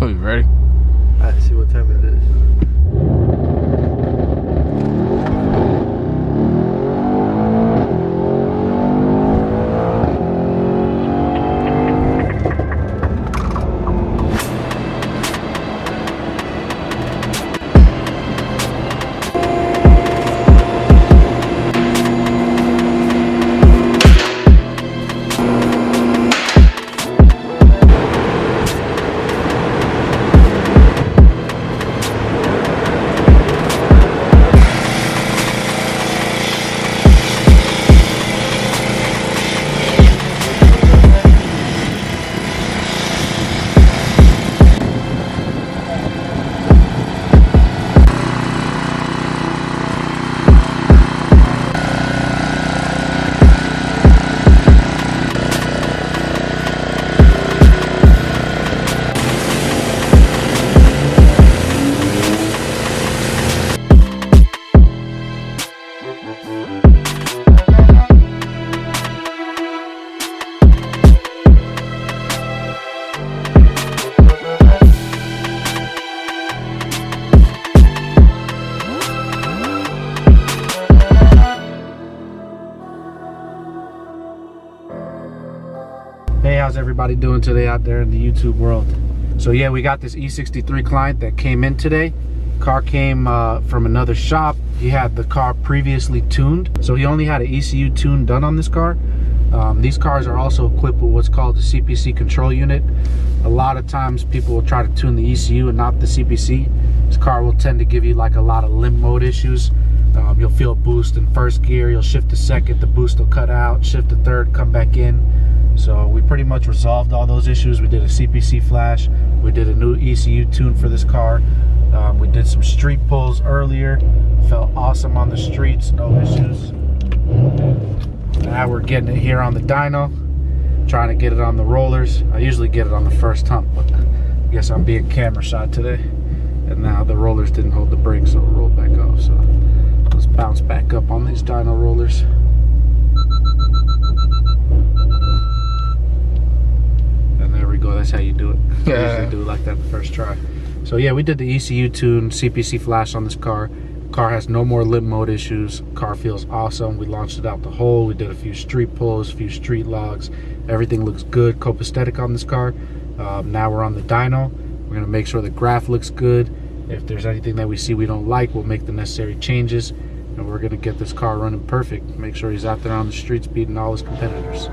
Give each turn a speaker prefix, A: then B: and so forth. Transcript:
A: You ready?
B: Alright, see what time it is.
A: Hey, how's everybody doing today out there in the YouTube world? So yeah, we got this E63 client that came in today. Car came from another shop. He had the car previously tuned, so he only had an ECU tune done on this car. These cars are also equipped with what's called the CPC control unit. A lot of times people will try to tune the ECU and not the CPC. This car will tend to give you like a lot of limp mode issues. You'll feel a boost in first gear, you'll shift to second, the boost will cut out, shift to third, come back in. So we pretty much resolved all those issues. We did a CPC flash, we did a new ECU tune for this car. We did some street pulls earlier, felt awesome on the streets, no issues. Now we're getting it here on the dyno, trying to get it on the rollers. I usually get it on the first hump, but I guess I'm being camera shy today. And now the rollers didn't hold the brake, so it rolled back off. So let's bounce back up on these dyno rollers. And there we go, that's how you do it. I usually do it like that the first try. So yeah, we did the ECU tune, CPC flash on this car. Car has no more limp mode issues. Car feels awesome. We launched it out the hole. We did a few street pulls, a few street logs. Everything looks good, copacetic on this car. Now we're on the dyno. We're gonna make sure the graph looks good. If there's anything that we see we don't like, we'll make the necessary changes. And we're gonna get this car running perfect. Make sure he's out there on the streets beating all his competitors.